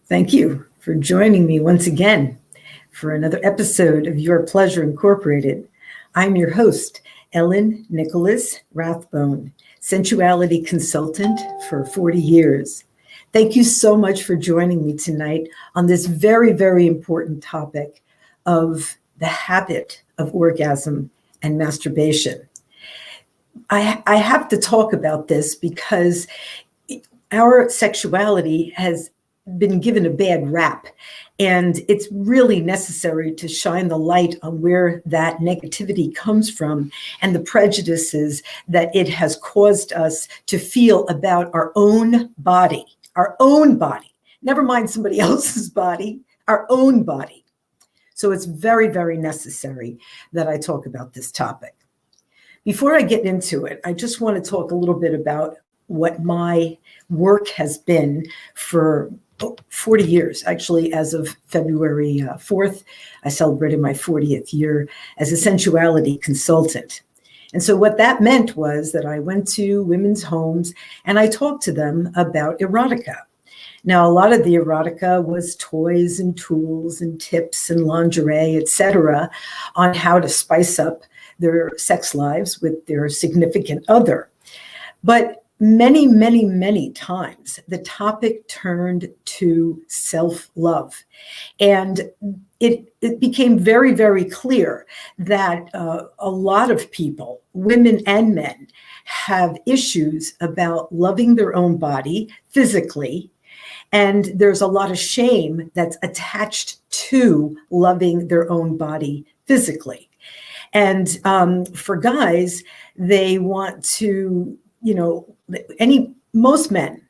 Thank you for joining me once again for another episode of Your Pleasure Incorporated. I'm your host, Ellen Nicholas Rathbone, sensuality consultant for 40 years. Thank you so much for joining me tonight on this very, very important topic of the habit of orgasm and masturbation. I have to talk about this because our sexuality has been given a bad rap, and it's really necessary to shine the light on where that negativity comes from and the prejudices that it has caused us to feel about our own body, never mind somebody else's body, our own body. So it's very, very necessary that I talk about this topic. Before I get into it, I just want to talk a little bit about what my work has been for 40 years. Actually, as of February 4th, I celebrated my 40th year as a sensuality consultant. And so what that meant was that I went to women's homes and I talked to them about erotica. Now, a lot of the erotica was toys and tools and tips and lingerie, etc., on how to spice up their sex lives with their significant other. But many, many, many times, the topic turned to self-love. And it became very, very clear that a lot of people, women and men, have issues about loving their own body physically. And there's a lot of shame that's attached to loving their own body physically. And for guys, they want to, most men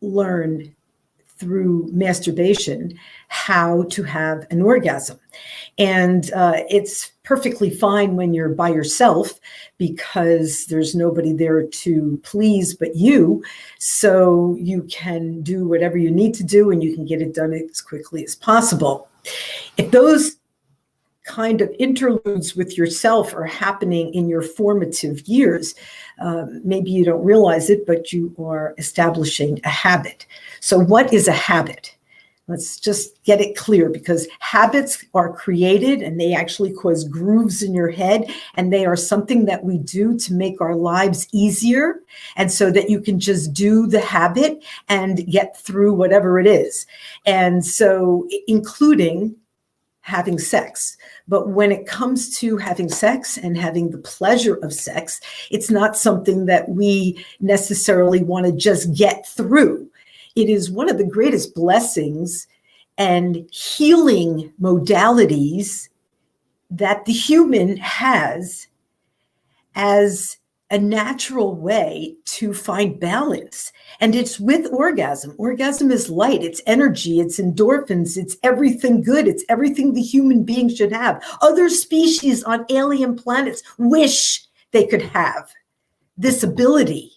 learn through masturbation how to have an orgasm. And it's perfectly fine when you're by yourself because there's nobody there to please but you. So you can do whatever you need to do and you can get it done as quickly as possible. If those kind of interludes with yourself are happening in your formative years, maybe you don't realize it, but you are establishing a habit. So what is a habit? Let's just get it clear, because habits are created and they actually cause grooves in your head, and they are something that we do to make our lives easier, and so that you can just do the habit and get through whatever it is. And so including having sex. But when it comes to having sex and having the pleasure of sex, it's not something that we necessarily want to just get through. It is one of the greatest blessings and healing modalities that the human has as a natural way to find balance. And it's with orgasm. Orgasm is light, it's energy, it's endorphins, it's everything good, it's everything the human being should have. Other species on alien planets wish they could have this ability.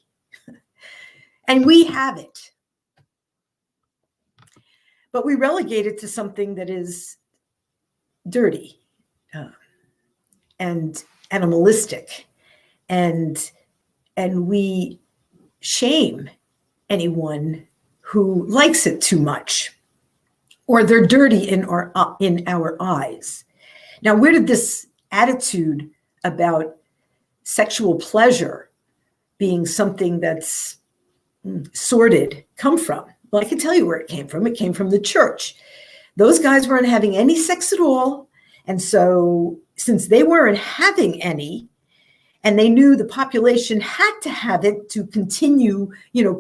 And we have it. But we relegate it to something that is dirty and animalistic. And we shame anyone who likes it too much, or they're dirty in our eyes. Now, where did this attitude about sexual pleasure being something that's sordid come from? Well, I can tell you where it came from. It came from the church. Those guys weren't having any sex at all. And so since they weren't having any, and they knew the population had to have it to continue,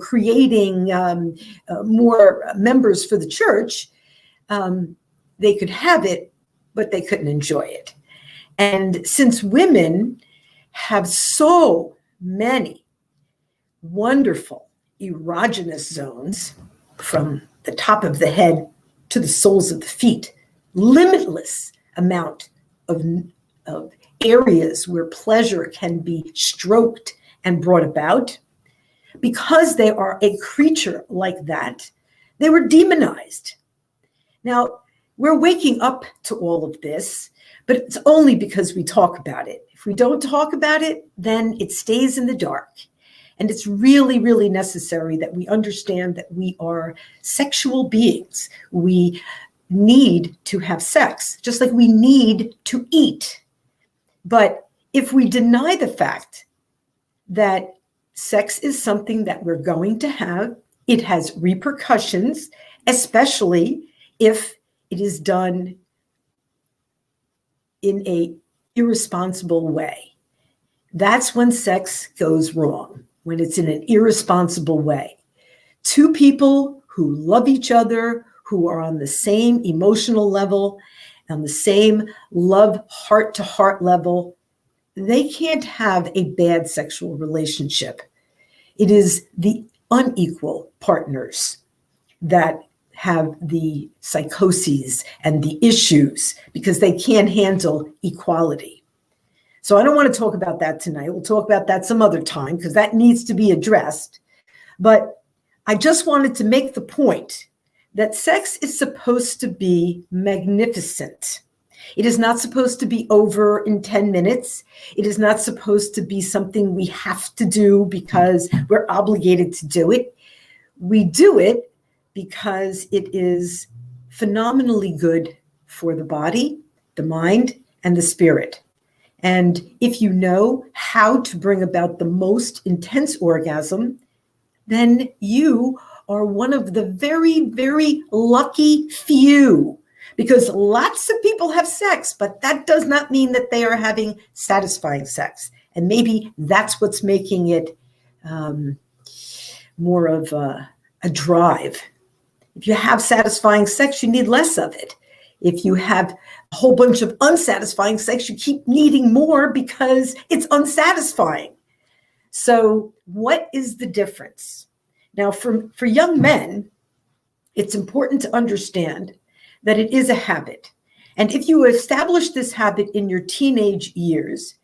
creating more members for the church, they could have it, but they couldn't enjoy it. And since women have so many wonderful erogenous zones from the top of the head to the soles of the feet, limitless amount of areas where pleasure can be stroked and brought about, because they are a creature like that, they were demonized. Now, we're waking up to all of this, but it's only because we talk about it. If we don't talk about it, then it stays in the dark. And it's really, really necessary that we understand that we are sexual beings. We need to have sex, just like we need to eat. But if we deny the fact that sex is something that we're going to have, it has repercussions, especially if it is done in an irresponsible way. That's when sex goes wrong, when it's in an irresponsible way. Two people who love each other, who are on the same emotional level, on the same love heart-to-heart level, they can't have a bad sexual relationship. It is the unequal partners that have the psychoses and the issues because they can't handle equality. So I don't want to talk about that tonight. We'll talk about that some other time because that needs to be addressed. But I just wanted to make the point that sex is supposed to be magnificent. It is not supposed to be over in 10 minutes. It is not supposed to be something we have to do because we're obligated to do it. We do it because it is phenomenally good for the body, the mind, and the spirit. And if you know how to bring about the most intense orgasm, then you are one of the very, very lucky few. Because lots of people have sex, but that does not mean that they are having satisfying sex. And maybe that's what's making it more of a drive. If you have satisfying sex, you need less of it. If you have a whole bunch of unsatisfying sex, you keep needing more because it's unsatisfying. So what is the difference? Now, for young men, it's important to understand that it is a habit. And if you establish this habit in your teenage years,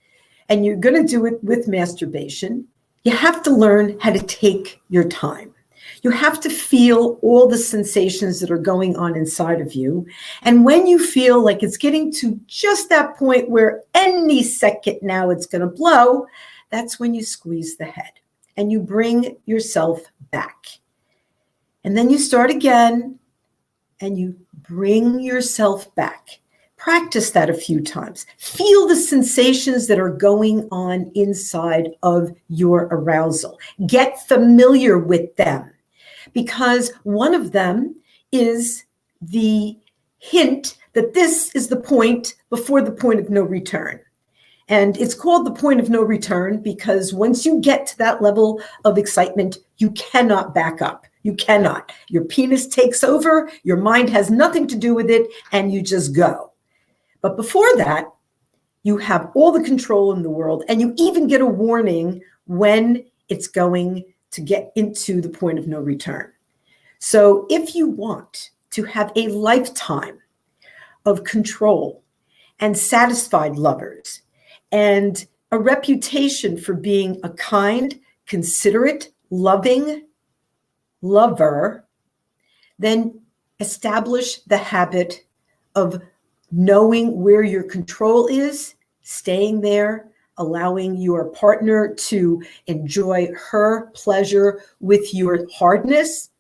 and you're going to do it with masturbation, you have to learn how to take your time. You have to feel all the sensations that are going on inside of you. And when you feel like it's getting to just that point where any second now it's going to blow, that's when you squeeze the head and you bring yourself back. And then you start again and you bring yourself back. Practice that a few times. Feel the sensations that are going on inside of your arousal. Get familiar with them, because one of them is the hint that this is the point before the point of no return. And it's called the point of no return because once you get to that level of excitement, you cannot back up. You cannot. Your penis takes over, your mind has nothing to do with it, and you just go. But before that, you have all the control in the world, and you even get a warning when it's going to get into the point of no return. So if you want to have a lifetime of control and satisfied lovers and a reputation for being a kind, considerate, loving lover, then establish the habit of knowing where your control is, staying there, allowing your partner to enjoy her pleasure with your hardness,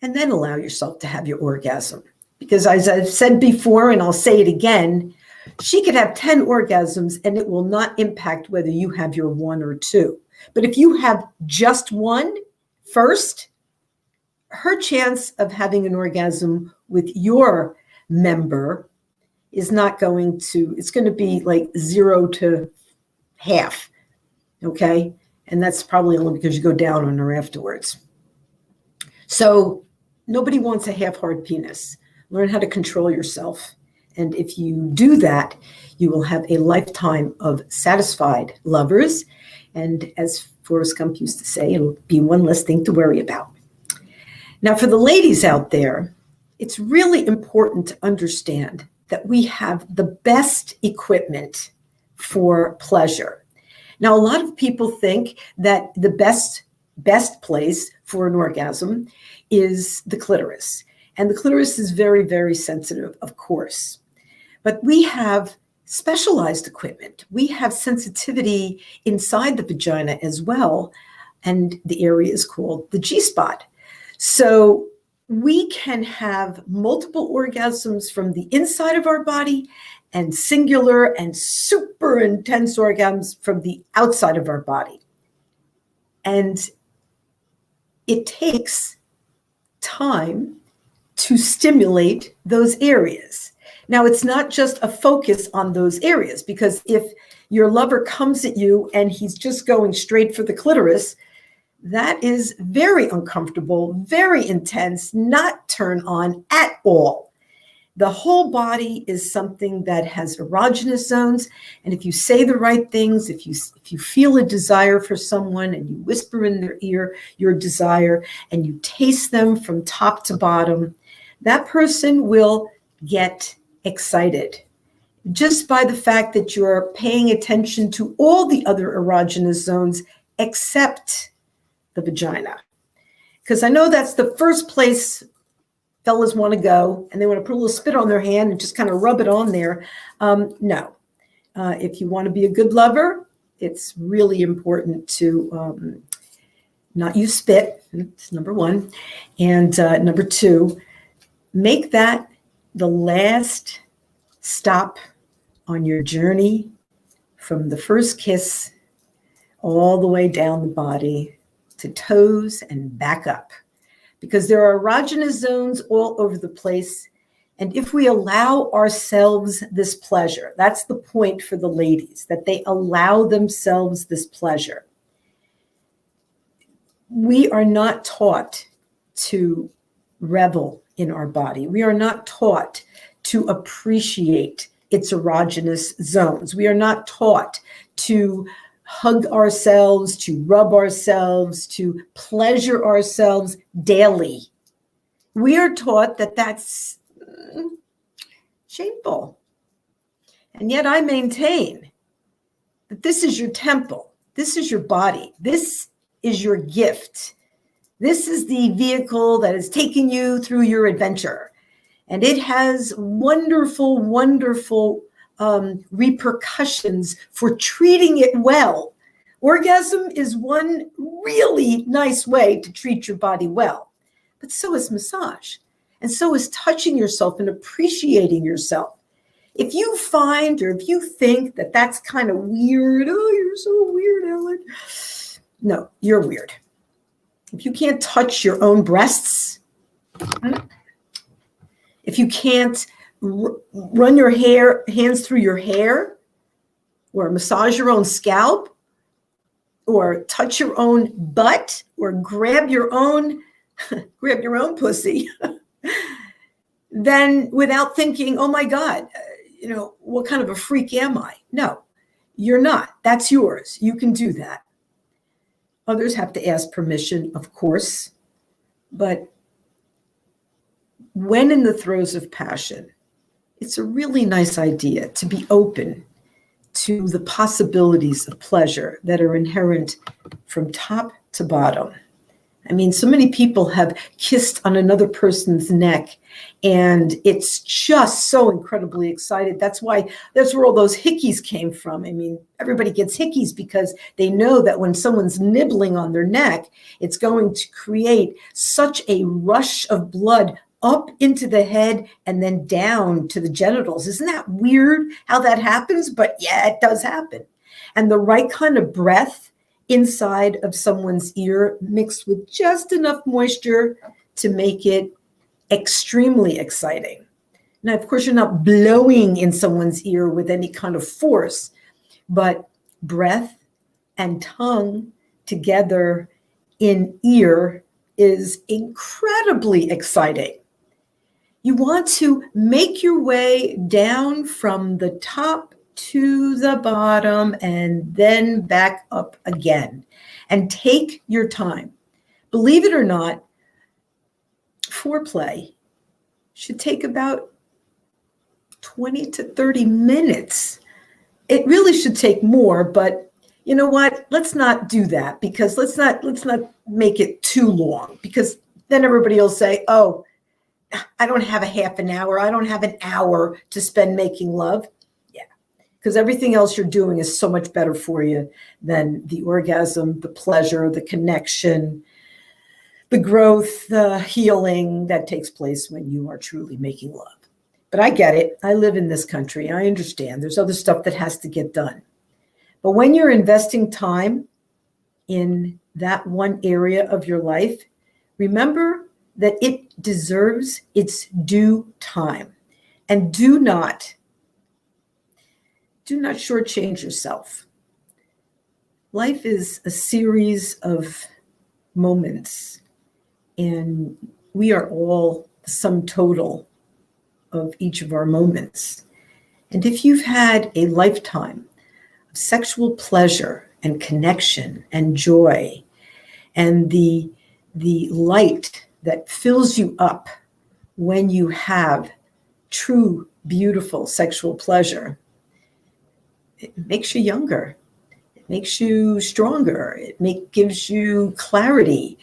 and then allow yourself to have your orgasm. Because as I've said before, and I'll say it again, she could have 10 orgasms and it will not impact whether you have your one or two. But if you have just one first, her chance of having an orgasm with your member is not going to, it's going to be like 0 to half, okay? And that's probably only because you go down on her afterwards. So nobody wants a half-hard penis. Learn how to control yourself. And if you do that, you will have a lifetime of satisfied lovers. And as Forrest Gump used to say, it'll be one less thing to worry about. Now, for the ladies out there, it's really important to understand that we have the best equipment for pleasure. Now, a lot of people think that the best place for an orgasm is the clitoris. And the clitoris is very, very sensitive, of course. But we have specialized equipment. We have sensitivity inside the vagina as well. and the area is called the Gspot. So we can have multiple orgasms from the inside of our body and singular and super intense orgasms from the outside of our body. And it takes time to stimulate those areas. Now, it's not just a focus on those areas, because if your lover comes at you and he's just going straight for the clitoris, that is very uncomfortable, very intense, not turn on at all. The whole body is something that has erogenous zones. And if you say the right things, if you feel a desire for someone and you whisper in their ear your desire and you taste them from top to bottom, that person will get excited just by the fact that you're paying attention to all the other erogenous zones except the vagina. Because I know that's the first place fellas want to go, and they want to put a little spit on their hand and just kind of rub it on there. No. If you want to be a good lover, it's really important to not use spit. It's number one. And number two, make that the last stop on your journey from the first kiss all the way down the body to toes and back up. Because there are erogenous zones all over the place. And if we allow ourselves this pleasure, that's the point for the ladies, that they allow themselves this pleasure. We are not taught to revel in our body. We are not taught to appreciate its erogenous zones. We are not taught to hug ourselves, to rub ourselves, to pleasure ourselves daily. We are taught that that's shameful. And yet I maintain that this is your temple. This is your body. This is your gift. This is the vehicle that is taking you through your adventure. And it has wonderful, wonderful repercussions for treating it well. Orgasm is one really nice way to treat your body well, but so is massage, and so is touching yourself and appreciating yourself. If you find, or if you think that that's kind of weird, oh, you're so weird, Ellen. No, you're weird. If you can't touch your own breasts, if you can't run your hands through your hair, or massage your own scalp, or touch your own butt, or grab your own pussy, then without thinking, oh my God, what kind of a freak am I? No, you're not. That's yours. You can do that. Others have to ask permission, of course, but when in the throes of passion, it's a really nice idea to be open to the possibilities of pleasure that are inherent from top to bottom. I mean, so many people have kissed on another person's neck, and it's just so incredibly excited. That's where all those hickeys came from. I mean, everybody gets hickeys because they know that when someone's nibbling on their neck, it's going to create such a rush of blood up into the head and then down to the genitals. Isn't that weird how that happens? But yeah, it does happen. And the right kind of breath inside of someone's ear mixed with just enough moisture to make it extremely exciting. Now, of course, you're not blowing in someone's ear with any kind of force, but breath and tongue together in ear is incredibly exciting. You want to make your way down from the top to the bottom and then back up again, and take your time. Believe it or not, foreplay should take about 20 to 30 minutes. It really should take more, but you know what? Let's not do that, because let's not make it too long, because then everybody will say, oh, I don't have a half an hour. I don't have an hour to spend making love. Yeah, because everything else you're doing is so much better for you than the orgasm, the pleasure, the connection, the growth, the healing that takes place when you are truly making love. But I get it. I live in this country. I understand there's other stuff that has to get done. But when you're investing time in that one area of your life, remember that it deserves its due time. And do not shortchange yourself. Life is a series of moments, and we are all the sum total of each of our moments. And if you've had a lifetime of sexual pleasure and connection and joy and the light that fills you up when you have true, beautiful sexual pleasure, it makes you younger. It makes you stronger. It gives you clarity.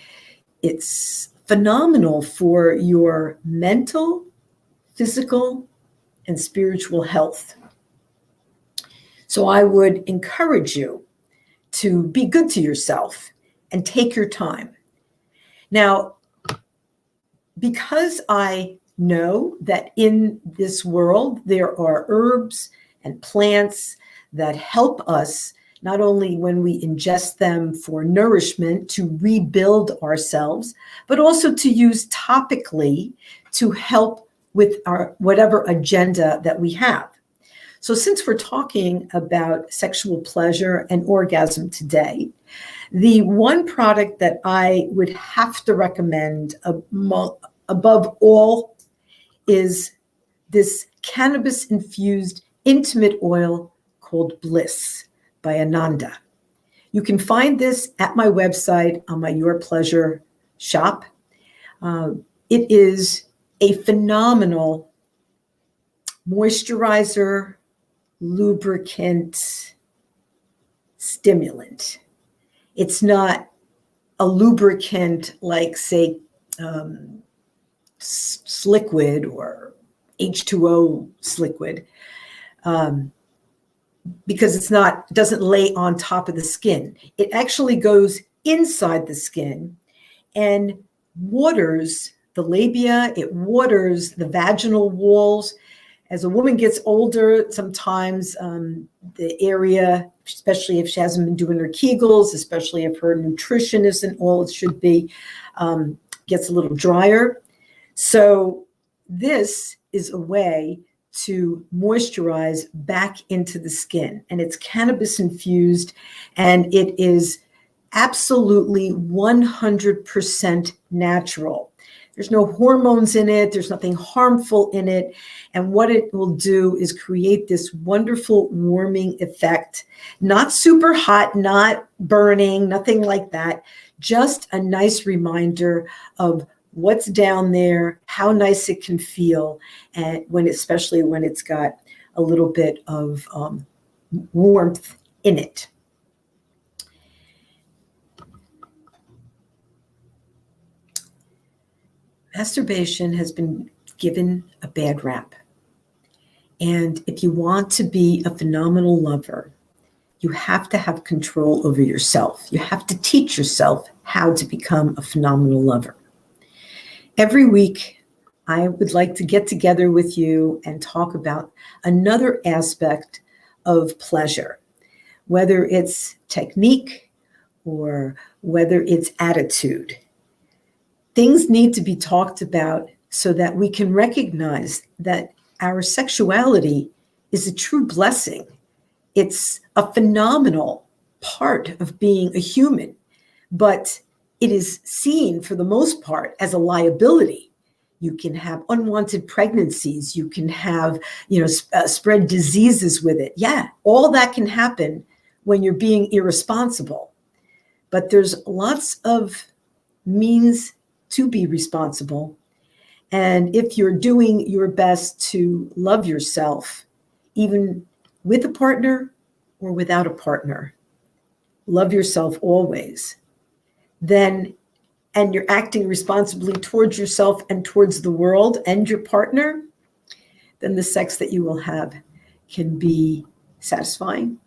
It's phenomenal for your mental, physical, and spiritual health. So I would encourage you to be good to yourself and take your time. Now, because I know that in this world there are herbs and plants that help us not only when we ingest them for nourishment to rebuild ourselves, but also to use topically to help with our whatever agenda that we have. So since we're talking about sexual pleasure and orgasm today, the one product that I would have to recommend above all is this cannabis-infused intimate oil called Bliss by Ananda. You can find this at my website on my Your Pleasure shop. It is a phenomenal moisturizer, lubricant, stimulant. It's not a lubricant like, say, Sliquid or H2O Sliquid, because it doesn't lay on top of the skin. It actually goes inside the skin and waters the labia. It waters the vaginal walls. As a woman gets older, sometimes the area, especially if she hasn't been doing her Kegels, especially if her nutrition isn't all it should be, gets a little drier. So this is a way to moisturize back into the skin. And it's cannabis infused, and it is absolutely 100% natural. There's no hormones in it. There's nothing harmful in it. And what it will do is create this wonderful warming effect. Not super hot, not burning, nothing like that. Just a nice reminder of what's down there, how nice it can feel, and especially when it's got a little bit of warmth in it. Masturbation has been given a bad rap. And if you want to be a phenomenal lover, you have to have control over yourself. You have to teach yourself how to become a phenomenal lover. Every week, I would like to get together with you and talk about another aspect of pleasure, whether it's technique or whether it's attitude. Things need to be talked about so that we can recognize that our sexuality is a true blessing. It's a phenomenal part of being a human, but it is seen for the most part as a liability. You can have unwanted pregnancies. You can have, spread diseases with it. Yeah, all that can happen when you're being irresponsible. But there's lots of means to be responsible. And if you're doing your best to love yourself, even with a partner or without a partner, love yourself always, and you're acting responsibly towards yourself and towards the world and your partner, then the sex that you will have can be satisfying.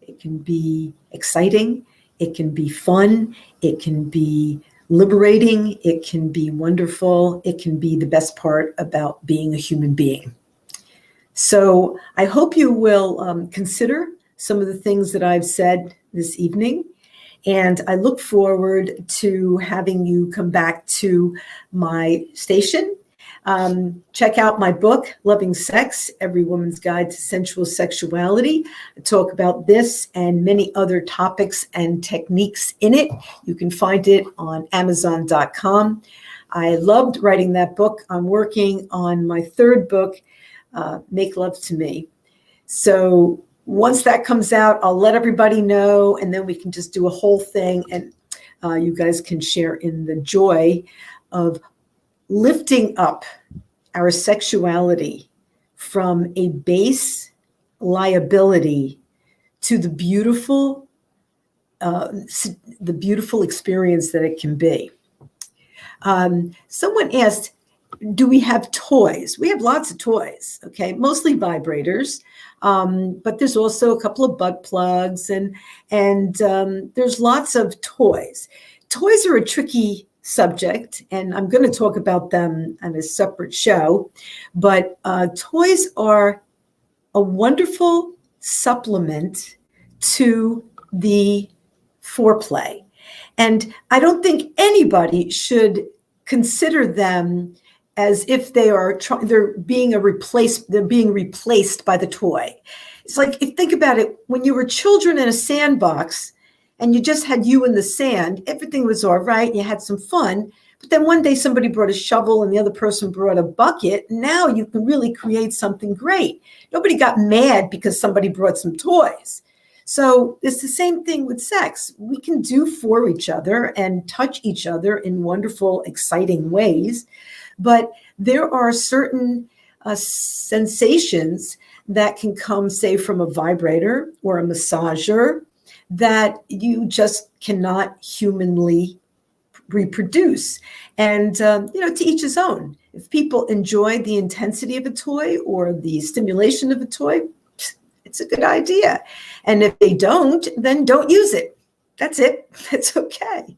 It can be exciting. It can be fun. It can be liberating. It can be wonderful. It can be the best part about being a human being. So I hope you will consider some of the things that I've said this evening. And I look forward to having you come back to my station. Check out my book, Loving Sex, Every Woman's Guide to Sensual Sexuality. I talk about this and many other topics and techniques in it. You can find it on Amazon.com. I loved writing that book. I'm working on my third book, Make Love to Me. So once that comes out, I'll let everybody know, and then we can just do a whole thing, and you guys can share in the joy of lifting up our sexuality from a base liability to the beautiful experience that it can be. Someone asked, do we have toys? We have lots of toys, okay, mostly vibrators, but there's also a couple of butt plugs, and there's lots of toys. Toys are a tricky subject, and I'm going to talk about them on a separate show, but toys are a wonderful supplement to the foreplay. And I don't think anybody should consider them as if they're being replaced by the toy. It's like, think about it, when you were children in a sandbox and you just had you in the sand, everything was all right, you had some fun, but then one day somebody brought a shovel and the other person brought a bucket. Now you can really create something great. Nobody got mad because somebody brought some toys. So it's the same thing with sex. We can do for each other and touch each other in wonderful, exciting ways, but there are certain sensations that can come, say, from a vibrator or a massager that you just cannot humanly reproduce. And, to each his own. If people enjoy the intensity of a toy or the stimulation of a toy, it's a good idea. And if they don't, then don't use it. That's it. That's okay.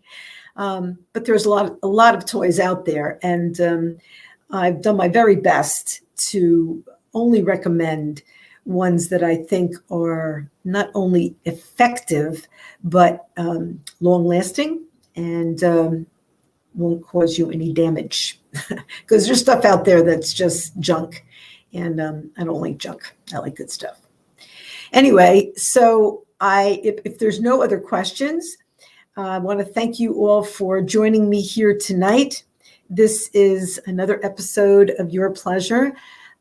But there's a lot of toys out there. And I've done my very best to only recommend ones that I think are not only effective, but long-lasting and won't cause you any damage. Because there's stuff out there that's just junk. And I don't like junk. I like good stuff. Anyway, so if there's no other questions, I want to thank you all for joining me here tonight. This is another episode of Your Pleasure,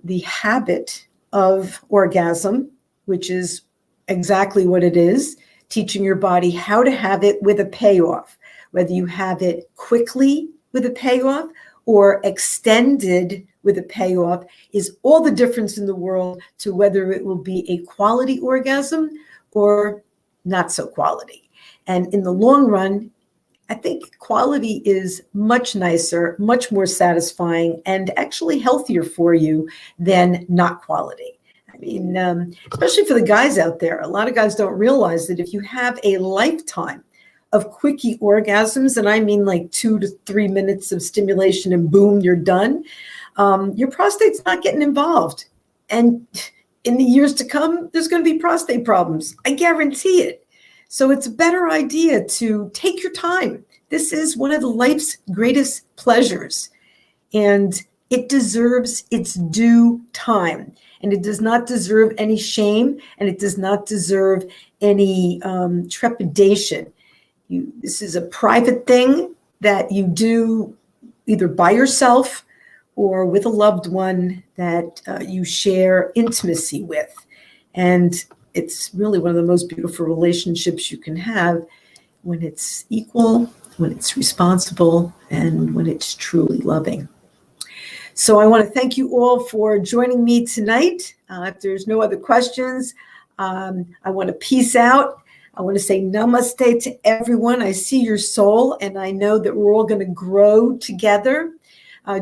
the habit of orgasm, which is exactly what it is, teaching your body how to have it with a payoff, whether you have it quickly with a payoff or extended with a payoff is all the difference in the world to whether it will be a quality orgasm or not so quality. And in the long run, I think quality is much nicer, much more satisfying, and actually healthier for you than not quality. I mean, especially for the guys out there, a lot of guys don't realize that if you have a lifetime of quickie orgasms, and I mean like 2 to 3 minutes of stimulation and boom, you're done, your prostate's not getting involved. And in the years to come, there's going to be prostate problems. I guarantee it. So it's a better idea to take your time. This is one of the life's greatest pleasures, and it deserves its due time. And it does not deserve any shame, and it does not deserve any trepidation. This is a private thing that you do either by yourself or with a loved one that you share intimacy with. And it's really one of the most beautiful relationships you can have when it's equal, when it's responsible, and when it's truly loving. So I want to thank you all for joining me tonight. If there's no other questions, I want to peace out. I want to say namaste to everyone. I see your soul, and I know that we're all going to grow together.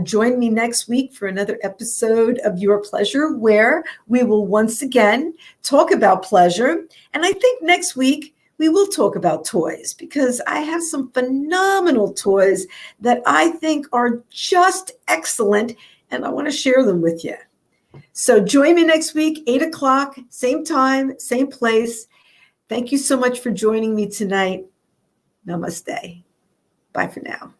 Join me next week for another episode of Your Pleasure, where we will once again talk about pleasure. And I think next week we will talk about toys, because I have some phenomenal toys that I think are just excellent, and I want to share them with you. So join me next week, 8 o'clock, same time, same place. Thank you so much for joining me tonight. Namaste. Bye for now.